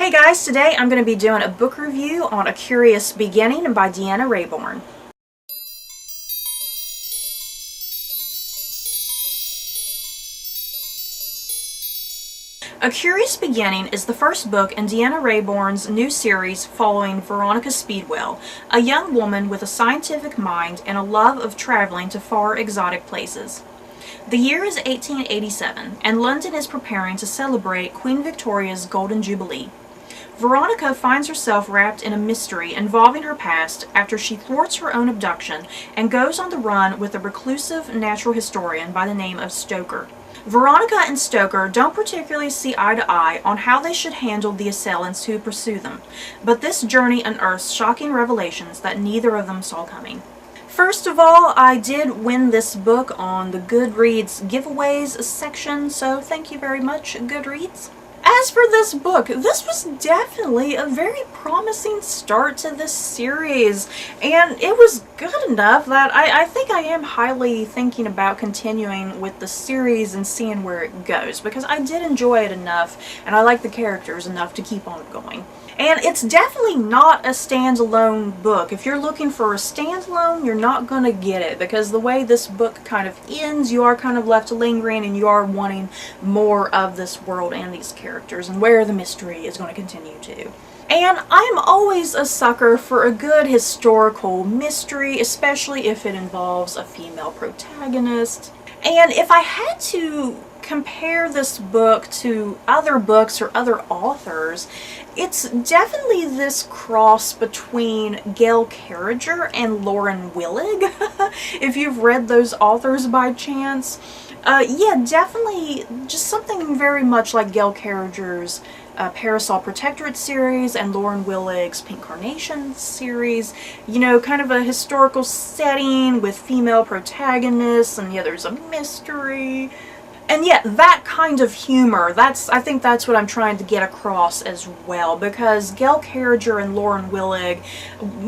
Hey guys, today I'm going to be doing a book review on A Curious Beginning by Deanna Raybourn. A Curious Beginning is the first book in Deanna Raybourn's new series following Veronica Speedwell, a young woman with a scientific mind and a love of traveling to far exotic places. The year is 1887, and London is preparing to celebrate Queen Victoria's Golden Jubilee. Veronica finds herself wrapped in a mystery involving her past after she thwarts her own abduction and goes on the run with a reclusive natural historian by the name of Stoker. Veronica and Stoker don't particularly see eye to eye on how they should handle the assailants who pursue them, but this journey unearths shocking revelations that neither of them saw coming. First of all, I did win this book on the Goodreads giveaways section, so thank you very much, Goodreads. As for this book, this was definitely a very promising start to this series, and it was good enough that I think I am highly thinking about continuing with the series and seeing where it goes, because I did enjoy it enough, and I like the characters enough to keep on going. And it's definitely not a standalone book. If you're looking for a standalone, you're not going to get it, because the way this book kind of ends, you are kind of left lingering and you are wanting more of this world and these characters and where the mystery is going to continue to. And I'm always a sucker for a good historical mystery, especially if it involves a female protagonist. And if I had to compare this book to other books or other authors, it's definitely this cross between Gail Carriger and Lauren Willig, if you've read those authors by chance. Yeah, definitely just something very much like Gail Carriger's Parasol Protectorate series and Lauren Willig's Pink Carnation series. You know, kind of a historical setting with female protagonists, and yeah, there's a mystery. And yeah, that kind of humor, I think that's what I'm trying to get across as well, because Gail Carriger and Lauren Willig,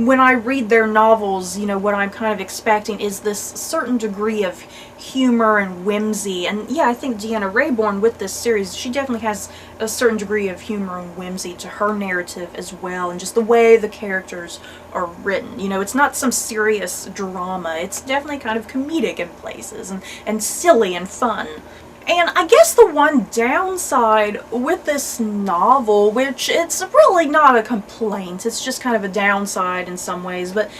when I read their novels, you know, what I'm kind of expecting is this certain degree of humor and whimsy. And yeah, I think Deanna Raybourn with this series, she definitely has a certain degree of humor and whimsy to her narrative as well, and just the way the characters are written. You know, it's not some serious drama, it's definitely kind of comedic in places, and silly and fun. And I guess the one downside with this novel, which it's really not a complaint, it's just kind of a downside in some ways, but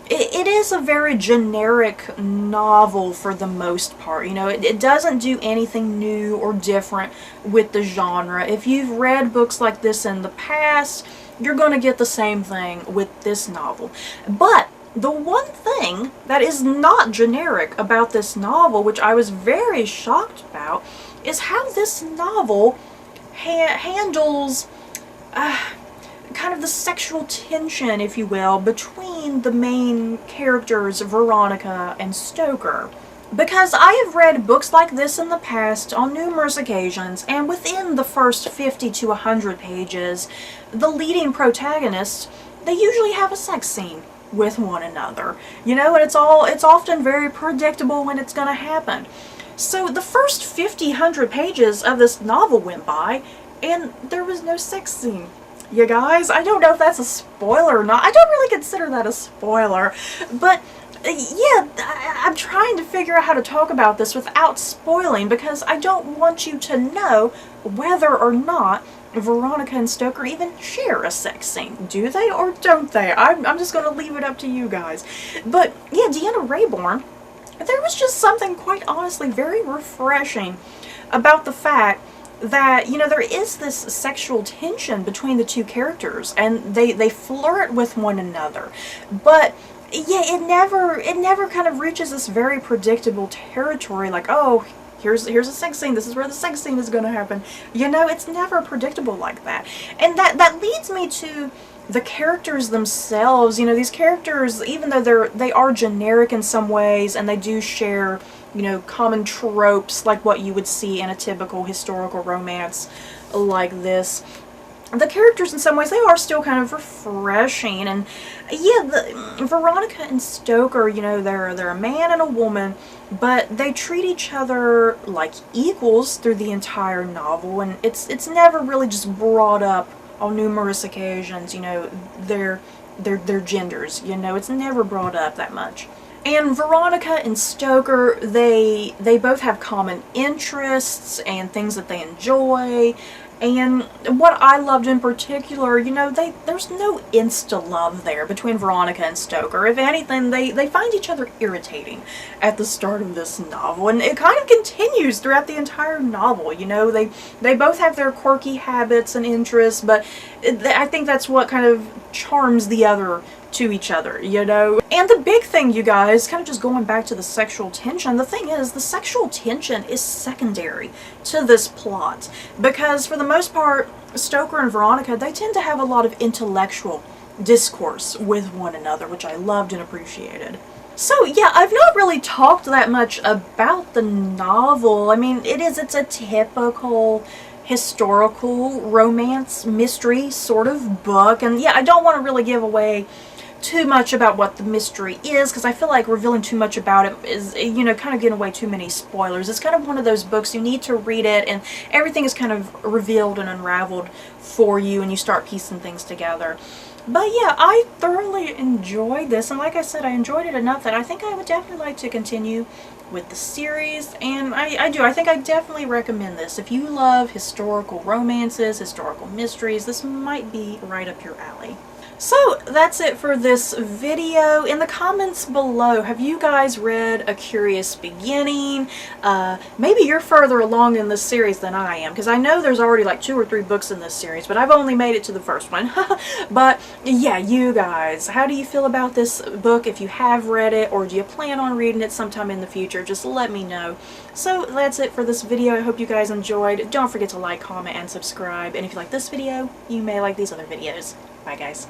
it is a very generic novel for the most part. You know, it doesn't do anything new or different with the genre. If you've read books like this in the past, you're going to get the same thing with this novel. But the one thing that is not generic about this novel, which I was very shocked about, is how this novel handles kind of the sexual tension, if you will, between the main characters, Veronica and Stoker. Because I have read books like this in the past on numerous occasions, and within the first 50 to 100 pages, the leading protagonists, they usually have a sex scene with one another, you know, and it's often very predictable when it's going to happen. So the first 100 pages of this novel went by, and there was no sex scene. You guys, I don't know if that's a spoiler or not. I don't really consider that a spoiler, but yeah, I'm trying to figure out how to talk about this without spoiling, because I don't want you to know whether or not Veronica and Stoker even share a sex scene. Do they or don't they? I'm just going to leave it up to you guys. But yeah, Deanna Raybourn, there was just something quite honestly very refreshing about the fact that, you know, there is this sexual tension between the two characters, and they flirt with one another. But yeah, it never kind of reaches this very predictable territory, like, oh, here's a sex scene, this is where the sex scene is going to happen. You know, it's never predictable like that. And that leads me to the characters themselves. You know, these characters, even though they are generic in some ways, and they do share, you know, common tropes like what you would see in a typical historical romance like this, the characters in some ways, they are still kind of refreshing. And yeah, Veronica and Stoker, you know, they're a man and a woman, but they treat each other like equals through the entire novel, and it's never really just brought up on numerous occasions, you know, their genders. You know, it's never brought up that much. And Veronica and Stoker, they both have common interests and things that they enjoy. And what I loved in particular, you know, there's no insta-love there between Veronica and Stoker. If anything, they find each other irritating at the start of this novel. And it kind of continues throughout the entire novel, you know. They both have their quirky habits and interests, but I think that's what kind of charms the other to each other, you know. And the big thing, you guys, kind of just going back to the sexual tension, the thing is, the sexual tension is secondary to this plot, because for the most part, Stoker and Veronica, they tend to have a lot of intellectual discourse with one another, which I loved and appreciated. So yeah, I've not really talked that much about the novel. I mean, it's a typical historical romance mystery sort of book, and yeah, I don't want to really give away too much about what the mystery is, because I feel like revealing too much about it is, you know, kind of giving away too many spoilers. It's kind of one of those books you need to read it and everything is kind of revealed and unraveled for you and you start piecing things together. But yeah, I thoroughly enjoyed this, and like I said, I enjoyed it enough that I think I would definitely like to continue with the series, and I think I definitely recommend this. If you love historical romances, historical mysteries, this might be right up your alley. So that's it for this video. In the comments below, have you guys read A Curious Beginning? Maybe you're further along in this series than I am, because I know there's already like 2 or 3 books in this series, but I've only made it to the first one. But yeah, you guys, how do you feel about this book? If you have read it, or do you plan on reading it sometime in the future, just let me know. So that's it for this video. I hope you guys enjoyed. Don't forget to like, comment, and subscribe. And if you like this video, you may like these other videos. Bye guys.